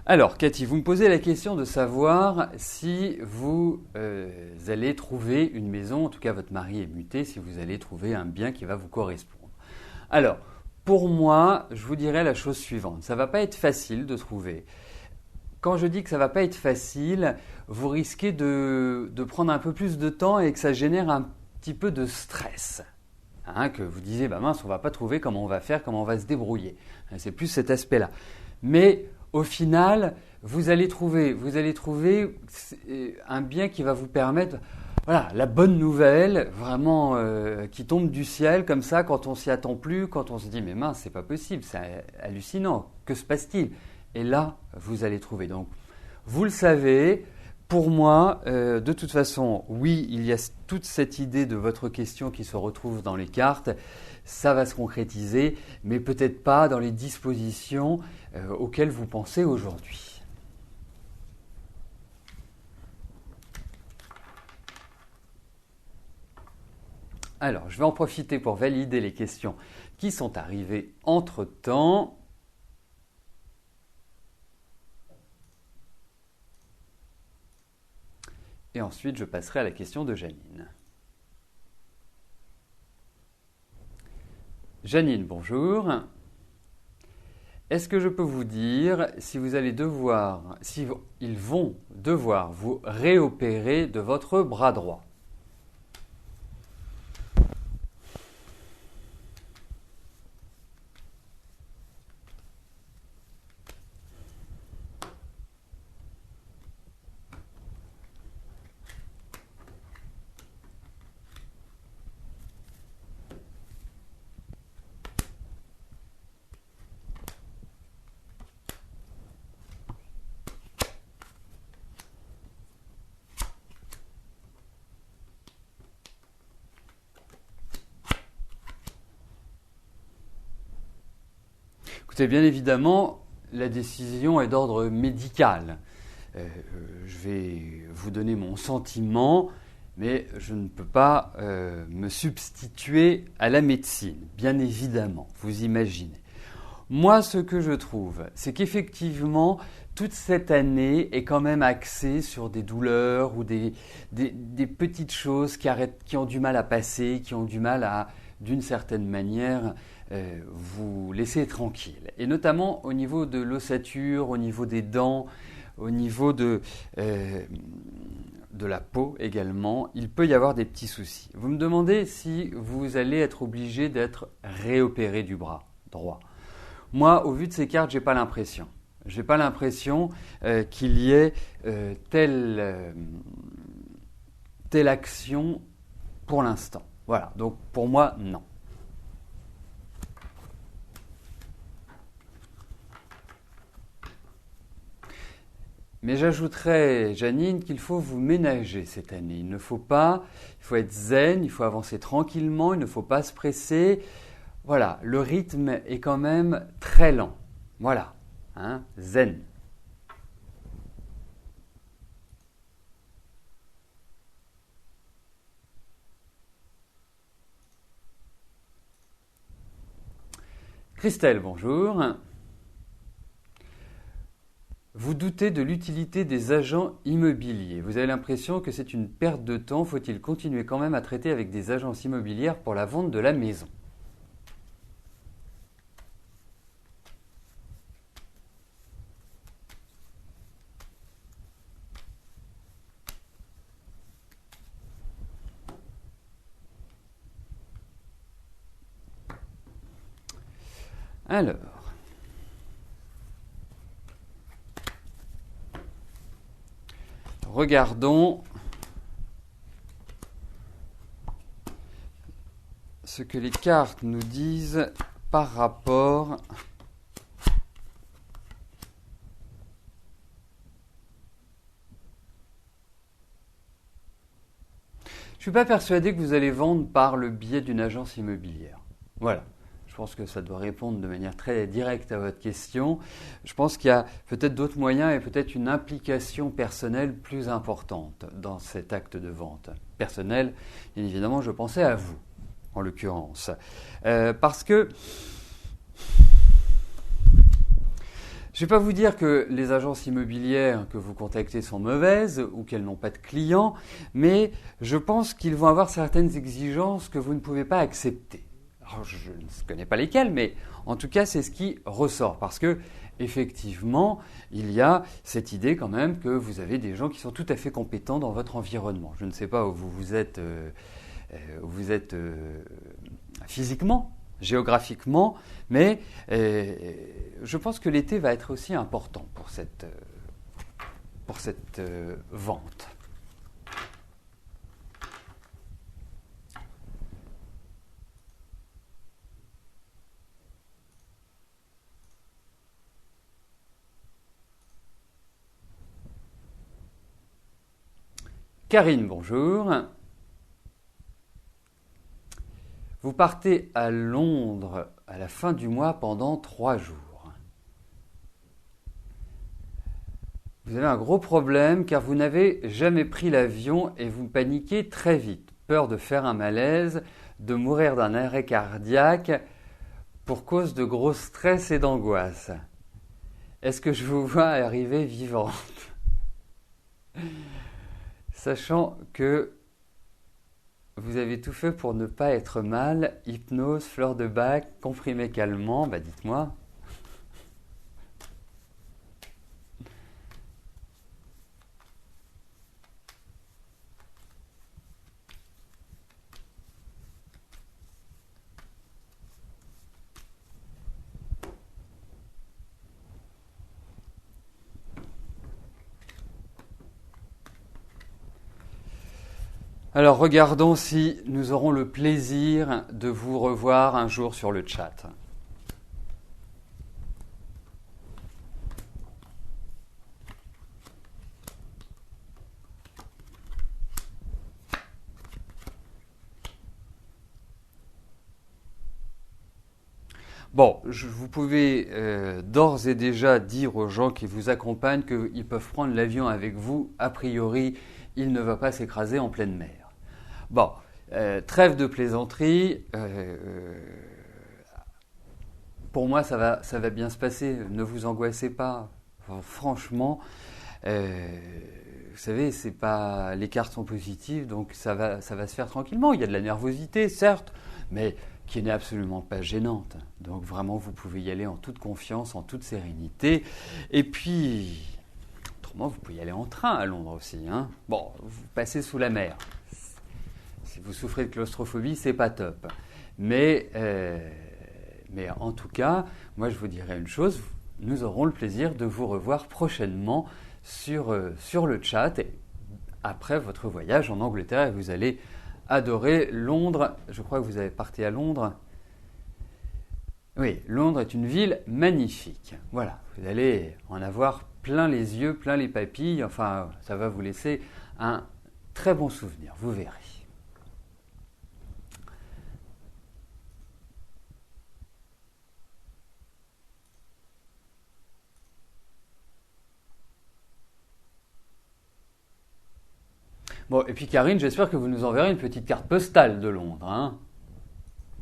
Alors, Cathy, vous me posez la question de savoir si vous allez trouver une maison, en tout cas votre mari est muté, si vous allez trouver un bien qui va vous correspondre. Alors, pour moi, je vous dirais la chose suivante. Ça ne va pas être facile de trouver. Quand je dis que ça ne va pas être facile, vous risquez de prendre un peu plus de temps et que ça génère un petit peu de stress. Que vous disiez, bah mince, on ne va pas trouver comment on va faire, comment on va se débrouiller. C'est plus cet aspect-là. Mais au final, vous allez trouver un bien qui va vous permettre, voilà, la bonne nouvelle, vraiment qui tombe du ciel comme ça quand on s'y attend plus, quand on se dit mais mince, c'est pas possible, c'est hallucinant, que se passe-t-il? Et là, vous allez trouver. Donc, vous le savez. Pour moi, de toute façon, oui, il y a toute cette idée de votre question qui se retrouve dans les cartes. Ça va se concrétiser, mais peut-être pas dans les dispositions auxquelles vous pensez aujourd'hui. Alors, je vais en profiter pour valider les questions qui sont arrivées entre-temps. Et ensuite, je passerai à la question de Janine. Janine, bonjour. Est-ce que je peux vous dire si ils vont devoir vous réopérer de votre bras droit? Écoutez, bien évidemment, la décision est d'ordre médical. Je vais vous donner mon sentiment, mais je ne peux pas me substituer à la médecine, bien évidemment, vous imaginez. Moi, ce que je trouve, c'est qu'effectivement, toute cette année est quand même axée sur des douleurs ou des petites choses qui ont du mal à passer, qui ont du mal à, d'une certaine manière, vous laisser tranquille. Et notamment au niveau de l'ossature, au niveau des dents, au niveau de la peau également, il peut y avoir des petits soucis. Vous me demandez si vous allez être obligé d'être réopéré du bras droit. Moi, au vu de ces cartes, j'ai pas l'impression. J'ai pas l'impression qu'il y ait telle action pour l'instant. Voilà, donc pour moi, non. Mais j'ajouterais, Janine, qu'il faut vous ménager cette année. Il faut être zen, il faut avancer tranquillement, il ne faut pas se presser. Voilà, le rythme est quand même très lent. Voilà, zen. Christelle, bonjour. Vous doutez de l'utilité des agents immobiliers. Vous avez l'impression que c'est une perte de temps. Faut-il continuer quand même à traiter avec des agences immobilières pour la vente de la maison? Alors, regardons ce que les cartes nous disent par rapport Je ne suis pas persuadé que vous allez vendre par le biais d'une agence immobilière. Voilà. Je pense que ça doit répondre de manière très directe à votre question. Je pense qu'il y a peut-être d'autres moyens et peut-être une implication personnelle plus importante dans cet acte de vente. Personnel, bien évidemment, je pensais à vous, en l'occurrence. Parce que Je ne vais pas vous dire que les agences immobilières que vous contactez sont mauvaises ou qu'elles n'ont pas de clients, mais je pense qu'ils vont avoir certaines exigences que vous ne pouvez pas accepter. Alors, je ne connais pas lesquelles, mais en tout cas, c'est ce qui ressort. Parce que, effectivement, il y a cette idée quand même que vous avez des gens qui sont tout à fait compétents dans votre environnement. Je ne sais pas où vous êtes, physiquement, géographiquement, mais je pense que l'été va être aussi important pour cette vente. Karine, bonjour. Vous partez à Londres à la fin du mois pendant 3 jours. Vous avez un gros problème car vous n'avez jamais pris l'avion et vous paniquez très vite. Peur de faire un malaise, de mourir d'un arrêt cardiaque pour cause de gros stress et d'angoisse. Est-ce que je vous vois arriver vivante? Sachant que vous avez tout fait pour ne pas être mal, hypnose, fleur de bac, comprimé calmant, dites-moi. Alors regardons si nous aurons le plaisir de vous revoir un jour sur le chat. Bon, vous pouvez d'ores et déjà dire aux gens qui vous accompagnent qu'ils peuvent prendre l'avion avec vous. A priori, il ne va pas s'écraser en pleine mer. Bon, trêve de plaisanterie. Pour moi, ça va bien se passer. Ne vous angoissez pas. Enfin, franchement, vous savez, c'est pas, les cartes sont positives, donc ça va se faire tranquillement. Il y a de la nervosité, certes, mais qui n'est absolument pas gênante. Donc vraiment, vous pouvez y aller en toute confiance, en toute sérénité. Et puis, autrement, vous pouvez y aller en train à Londres aussi. Hein. Bon, vous passez sous la mer. Si vous souffrez de claustrophobie, c'est pas top. Mais en tout cas, moi je vous dirais une chose, nous aurons le plaisir de vous revoir prochainement sur le chat et après votre voyage en Angleterre. Vous allez adorer Londres. Je crois que vous avez parti à Londres. Oui, Londres est une ville magnifique. Voilà, vous allez en avoir plein les yeux, plein les papilles. Enfin, ça va vous laisser un très bon souvenir, vous verrez. Bon, et puis Karine, j'espère que vous nous enverrez une petite carte postale de Londres, hein,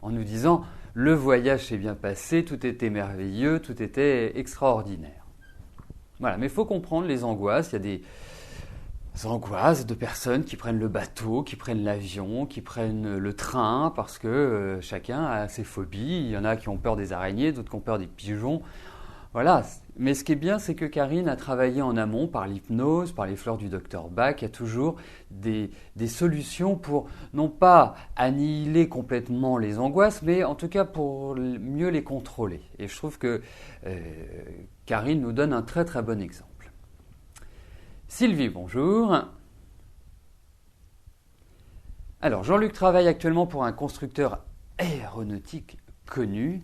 en nous disant le voyage s'est bien passé, tout était merveilleux, tout était extraordinaire. Voilà, mais il faut comprendre les angoisses. Il y a des angoisses de personnes qui prennent le bateau, qui prennent l'avion, qui prennent le train, parce que chacun a ses phobies. Il y en a qui ont peur des araignées, d'autres qui ont peur des pigeons. Voilà, mais ce qui est bien, c'est que Karine a travaillé en amont par l'hypnose, par les fleurs du docteur Bach. Il y a toujours des solutions pour, non pas annihiler complètement les angoisses, mais en tout cas pour mieux les contrôler. Et je trouve que Karine nous donne un très très bon exemple. Sylvie, bonjour. Alors, Jean-Luc travaille actuellement pour un constructeur aéronautique connu.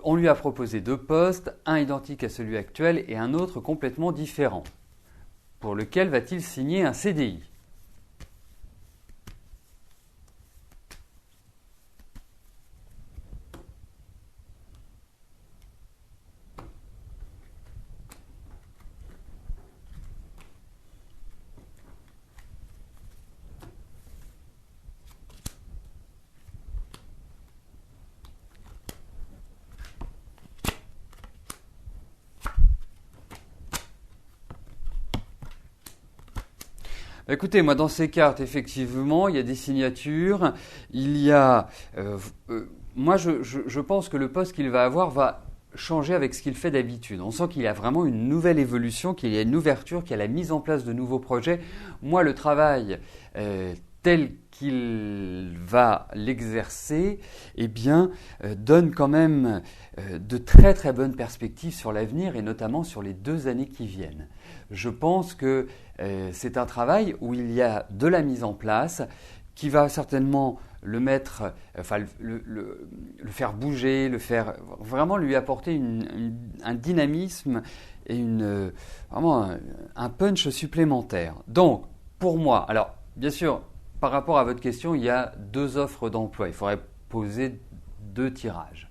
On lui a proposé 2 postes, un identique à celui actuel et un autre complètement différent. Pour lequel va-t-il signer un CDI ? Écoutez, moi dans ces cartes, effectivement, il y a des signatures, il y a... moi, je pense que le poste qu'il va avoir va changer avec ce qu'il fait d'habitude. On sent qu'il y a vraiment une nouvelle évolution, qu'il y a une ouverture, qu'il y a la mise en place de nouveaux projets. Moi, le travail tel qu'il va l'exercer, eh bien, donne quand même de très très bonnes perspectives sur l'avenir et notamment sur les 2 années qui viennent. Je pense que c'est un travail où il y a de la mise en place qui va certainement le mettre, enfin le faire bouger, le faire vraiment lui apporter un dynamisme et vraiment un punch supplémentaire. Donc, pour moi, alors bien sûr, par rapport à votre question, il y a 2 offres d'emploi. Il faudrait poser 2 tirages.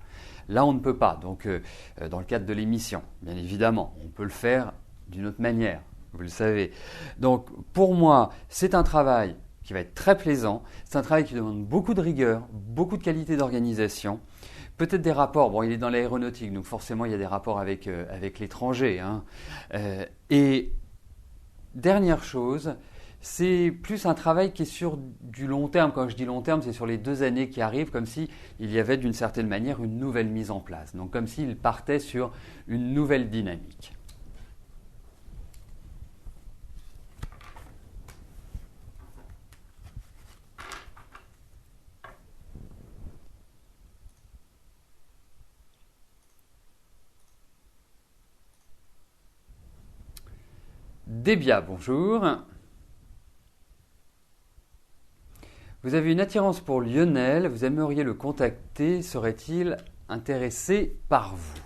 Là, on ne peut pas. Donc, dans le cadre de l'émission, bien évidemment, on peut le faire d'une autre manière. Vous le savez. Donc, pour moi, c'est un travail qui va être très plaisant. C'est un travail qui demande beaucoup de rigueur, beaucoup de qualité d'organisation. Peut-être des rapports. Bon, il est dans l'aéronautique, donc forcément, il y a des rapports avec l'étranger. Hein. Et dernière chose, c'est plus un travail qui est sur du long terme. Quand je dis long terme, c'est sur les 2 années qui arrivent, comme si il y avait d'une certaine manière une nouvelle mise en place. Donc comme s'il partait sur une nouvelle dynamique. Débia, bonjour. Vous avez une attirance pour Lionel, vous aimeriez le contacter, serait-il intéressé par vous?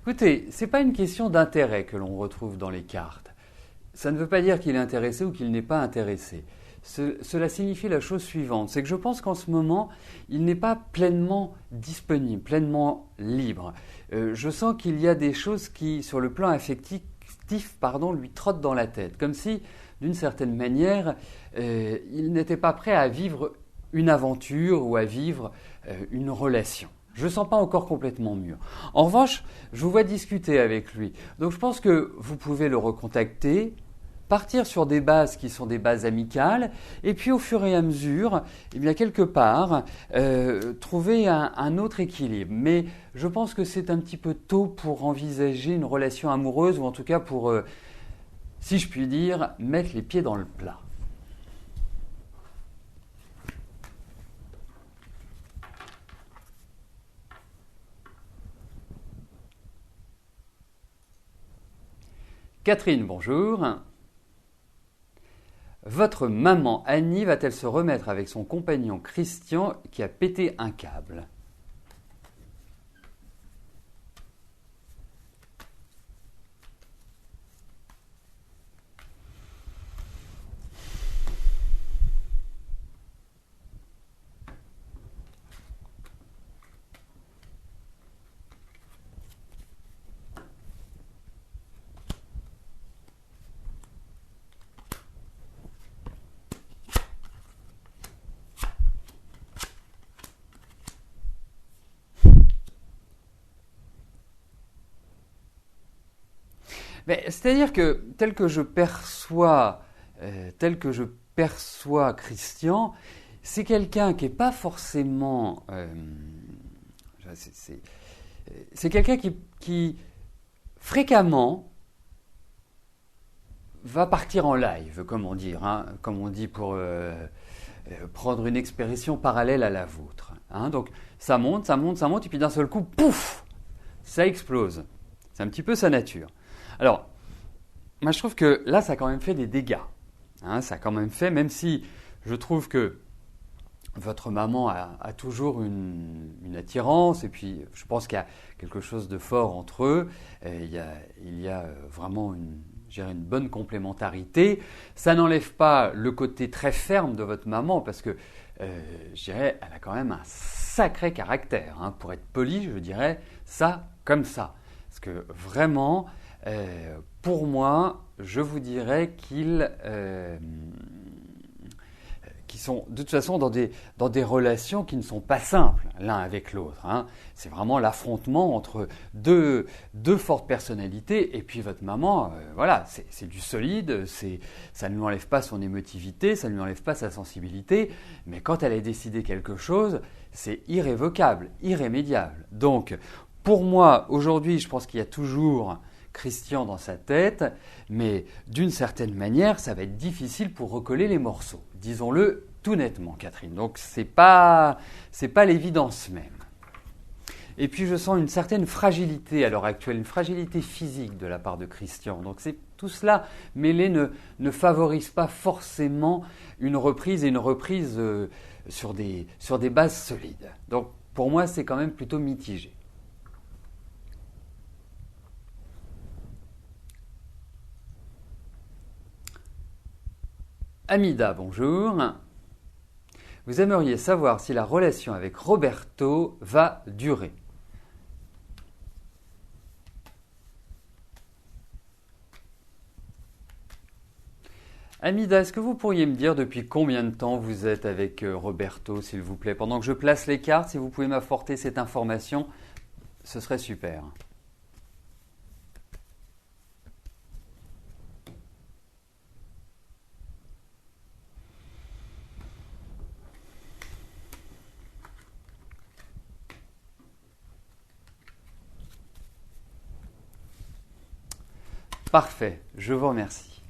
Écoutez, ce n'est pas une question d'intérêt que l'on retrouve dans les cartes. Ça ne veut pas dire qu'il est intéressé ou qu'il n'est pas intéressé. Cela signifie la chose suivante, c'est que je pense qu'en ce moment, il n'est pas pleinement disponible, pleinement libre. Je sens qu'il y a des choses qui, sur le plan affectif, lui trottent dans la tête, comme si, d'une certaine manière, il n'était pas prêt à vivre une aventure ou à vivre une relation. Je ne sens pas encore complètement mûr. En revanche, je vous vois discuter avec lui. Donc je pense que vous pouvez le recontacter, partir sur des bases qui sont des bases amicales, et puis au fur et à mesure, eh bien quelque part, trouver un autre équilibre. Mais je pense que c'est un petit peu tôt pour envisager une relation amoureuse, ou en tout cas pour, si je puis dire, mettre les pieds dans le plat. Catherine, bonjour. Votre maman Annie va-t-elle se remettre avec son compagnon Christian qui a pété un câble? C'est-à-dire que tel que je perçois Christian, c'est quelqu'un qui n'est pas forcément... c'est quelqu'un qui fréquemment va partir en live, comme on dit, hein, comme on dit pour prendre une expression parallèle à la vôtre. Hein. Donc ça monte, et puis d'un seul coup, pouf, ça explose. C'est un petit peu sa nature. Alors, moi je trouve que là, ça a quand même fait des dégâts. Hein, ça a quand même fait, même si je trouve que votre maman a toujours une attirance, et puis je pense qu'il y a quelque chose de fort entre eux. Il y a vraiment je dirais une bonne complémentarité. Ça n'enlève pas le côté très ferme de votre maman, parce que je dirais, elle a quand même un sacré caractère. Hein. Pour être poli, je dirais ça comme ça. Parce que vraiment, pour moi, je vous dirais qui sont de toute façon dans des relations qui ne sont pas simples l'un avec l'autre. Hein. C'est vraiment l'affrontement entre deux fortes personnalités, et puis votre maman, voilà, c'est du solide, ça ne lui enlève pas son émotivité, ça ne lui enlève pas sa sensibilité, mais quand elle a décidé quelque chose, c'est irrévocable, irrémédiable. Donc, pour moi, aujourd'hui, je pense qu'il y a toujours Christian dans sa tête, mais d'une certaine manière, ça va être difficile pour recoller les morceaux. Disons-le tout nettement, Catherine. Donc, c'est pas l'évidence même. Et puis, je sens une certaine fragilité à l'heure actuelle, une fragilité physique de la part de Christian. Donc, tout cela mêlé ne favorise pas forcément une reprise, et une reprise sur des bases solides. Donc, pour moi, c'est quand même plutôt mitigé. Amida, bonjour. Vous aimeriez savoir si la relation avec Roberto va durer. Amida, est-ce que vous pourriez me dire depuis combien de temps vous êtes avec Roberto, s'il vous plaît? Pendant que je place les cartes, si vous pouvez m'apporter cette information, ce serait super. Parfait, je vous remercie.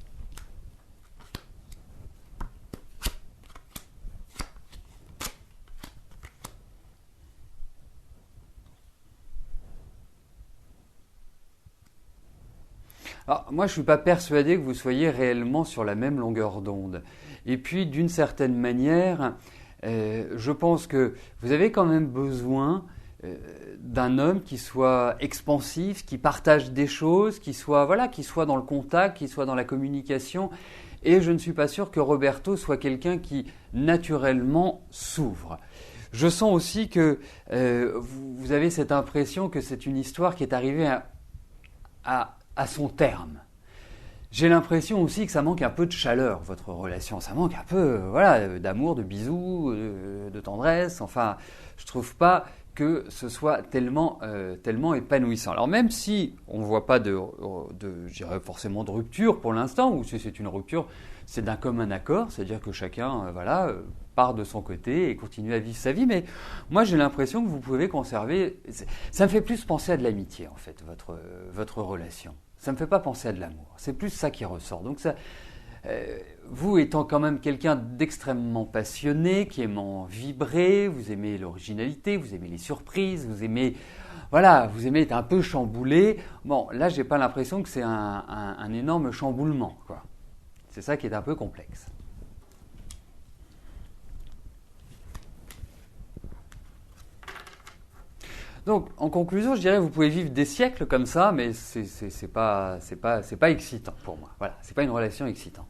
Alors, moi, je ne suis pas persuadé que vous soyez réellement sur la même longueur d'onde. Et puis, d'une certaine manière, je pense que vous avez quand même besoin d'un homme qui soit expansif, qui partage des choses, qui soit dans le contact, qui soit dans la communication. Et je ne suis pas sûr que Roberto soit quelqu'un qui naturellement s'ouvre. Je sens aussi que vous avez cette impression que c'est une histoire qui est arrivée à son terme. J'ai l'impression aussi que ça manque un peu de chaleur, votre relation. Ça manque un peu d'amour, de bisous, de tendresse. Enfin, je ne trouve pas que ce soit tellement épanouissant. Alors même si on ne voit pas je dirais forcément de rupture pour l'instant, ou si c'est une rupture, c'est d'un commun accord, c'est-à-dire que chacun part de son côté et continue à vivre sa vie. Mais moi j'ai l'impression que vous pouvez conserver, ça me fait plus penser à de l'amitié en fait, votre relation. Ça ne me fait pas penser à de l'amour, c'est plus ça qui ressort. Donc ça, vous étant quand même quelqu'un d'extrêmement passionné, qui aimant vibrer, vous aimez l'originalité, vous aimez les surprises, vous aimez être un peu chamboulé. Bon, là, j'ai pas l'impression que c'est un énorme chamboulement, quoi. C'est ça qui est un peu complexe. Donc, en conclusion, je dirais que vous pouvez vivre des siècles comme ça, mais c'est pas excitant pour moi. Voilà, c'est pas une relation excitante.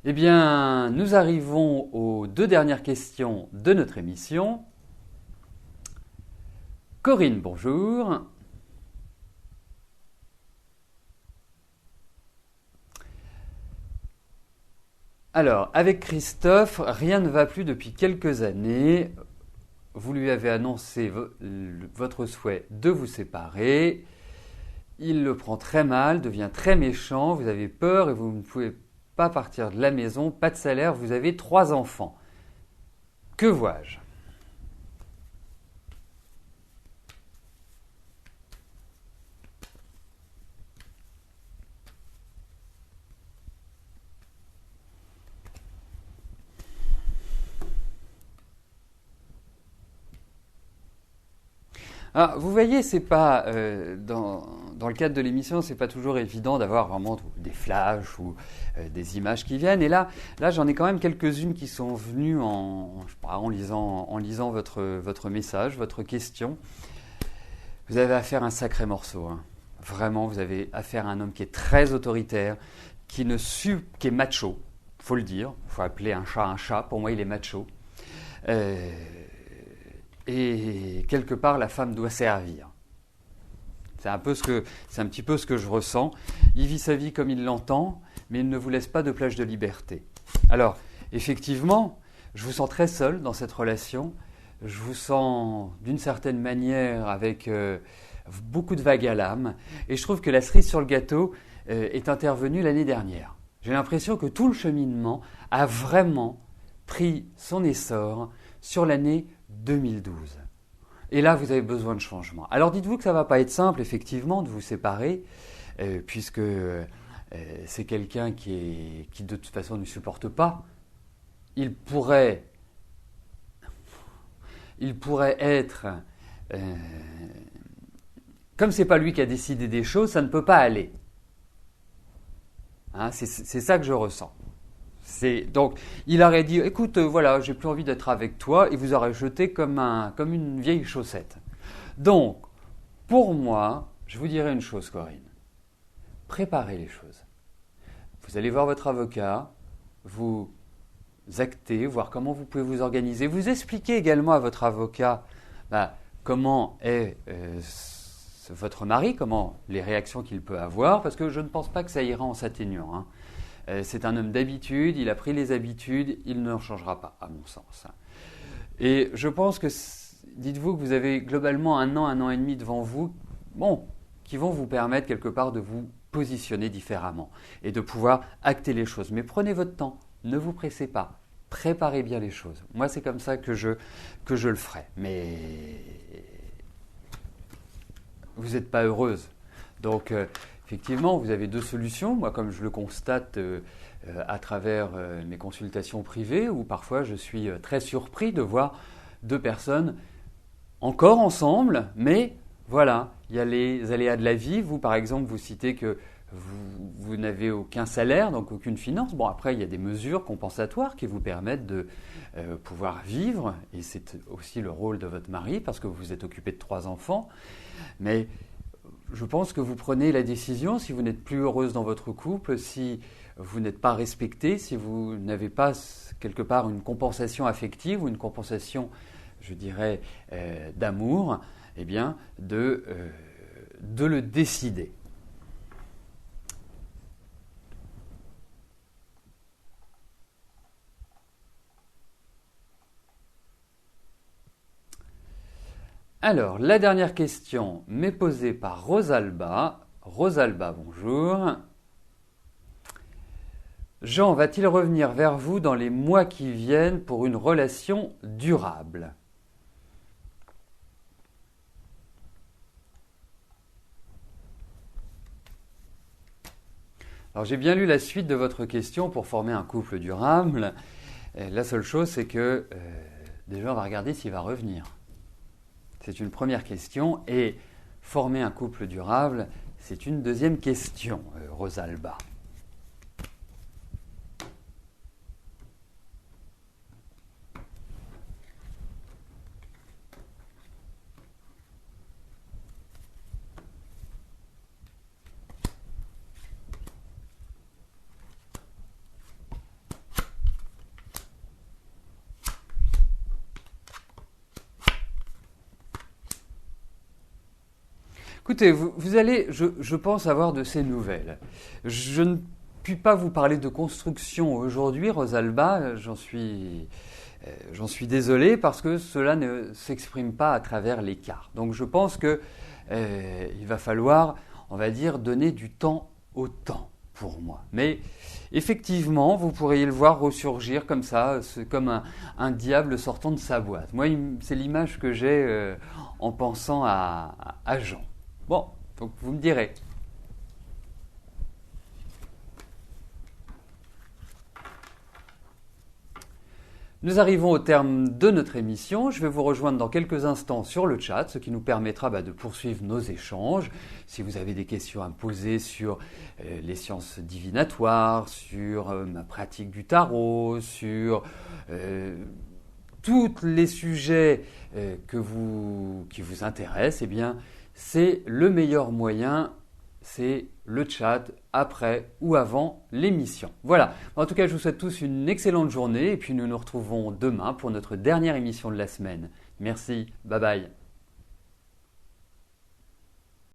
Eh bien, nous arrivons aux 2 dernières questions de notre émission. Corinne, bonjour. Alors, avec Christophe, rien ne va plus depuis quelques années. Vous lui avez annoncé votre souhait de vous séparer. Il le prend très mal, devient très méchant, vous avez peur et vous ne pouvez pas partir de la maison, pas de salaire, vous avez 3 enfants. Que vois-je? Alors, vous voyez, c'est pas dans le cadre de l'émission, c'est pas toujours évident d'avoir vraiment des flashs ou des images qui viennent. Et là j'en ai quand même quelques-unes qui sont venues en lisant votre message, votre question. Vous avez affaire à un sacré morceau. Hein. Vraiment, vous avez affaire à un homme qui est très autoritaire, qui est macho, faut le dire. Il faut appeler un chat un chat. Pour moi, il est macho. Et quelque part, la femme doit servir. C'est un petit peu ce que je ressens. Il vit sa vie comme il l'entend, mais il ne vous laisse pas de plage de liberté. Alors, effectivement, je vous sens très seul dans cette relation. Je vous sens d'une certaine manière avec beaucoup de vagues à l'âme. Et je trouve que la cerise sur le gâteau est intervenue l'année dernière. J'ai l'impression que tout le cheminement a vraiment pris son essor sur l'année 2012. Et là, vous avez besoin de changement. Alors dites-vous que ça ne va pas être simple, effectivement, de vous séparer, puisque c'est quelqu'un qui de toute façon ne supporte pas. Il pourrait être... comme ce n'est pas lui qui a décidé des choses, ça ne peut pas aller. Hein, c'est ça que je ressens. Donc, il aurait dit, écoute, voilà, j'ai plus envie d'être avec toi, et vous aurait jeté comme une vieille chaussette. Donc, pour moi, je vous dirais une chose, Corinne. Préparez les choses. Vous allez voir votre avocat, vous actez, voir comment vous pouvez vous organiser. Vous expliquez également à votre avocat comment est votre mari, comment les réactions qu'il peut avoir, parce que je ne pense pas que ça ira en s'atténuant. Hein. C'est un homme d'habitude, il a pris les habitudes, il ne changera pas, à mon sens. Et je pense que, dites-vous que vous avez globalement un an et demi devant vous, qui vont vous permettre quelque part de vous positionner différemment et de pouvoir acter les choses. Mais prenez votre temps, ne vous pressez pas, préparez bien les choses. Moi, c'est comme ça que je le ferai. Mais vous n'êtes pas heureuse. Donc, effectivement, vous avez deux solutions. Moi, comme je le constate à travers mes consultations privées, où parfois je suis très surpris de voir deux personnes encore ensemble, mais voilà, il y a les aléas de la vie. Vous, par exemple, vous citez que vous n'avez aucun salaire, donc aucune finance. Bon, après, il y a des mesures compensatoires qui vous permettent de pouvoir vivre, et c'est aussi le rôle de votre mari, parce que vous êtes occupé de 3 enfants. Mais je pense que vous prenez la décision, si vous n'êtes plus heureuse dans votre couple, si vous n'êtes pas respectée, si vous n'avez pas quelque part une compensation affective ou une compensation, je dirais, d'amour, eh bien, de le décider. Alors, la dernière question m'est posée par Rosalba. Rosalba, bonjour. Jean va-t-il revenir vers vous dans les mois qui viennent pour une relation durable ? Alors, j'ai bien lu la suite de votre question pour former un couple durable. La seule chose, c'est que déjà, on va regarder s'il va revenir. C'est une première question. Et former un couple durable, c'est une deuxième question, Rosalba. Écoutez, vous allez, je pense, avoir de ces nouvelles. Je ne puis pas vous parler de construction aujourd'hui, Rosalba, j'en suis désolé parce que cela ne s'exprime pas à travers les cartes. Donc je pense que il va falloir, on va dire, donner du temps au temps pour moi. Mais effectivement, vous pourriez le voir ressurgir comme ça, comme un diable sortant de sa boîte. Moi, c'est l'image que j'ai en pensant à Jean. Bon, donc vous me direz. Nous arrivons au terme de notre émission. Je vais vous rejoindre dans quelques instants sur le chat, ce qui nous permettra de poursuivre nos échanges. Si vous avez des questions à me poser sur les sciences divinatoires, sur ma pratique du tarot, sur tous les sujets qui vous intéressent, eh bien, c'est le meilleur moyen, c'est le chat après ou avant l'émission. Voilà, en tout cas je vous souhaite tous une excellente journée et puis nous nous retrouvons demain pour notre dernière émission de la semaine. Merci, bye bye.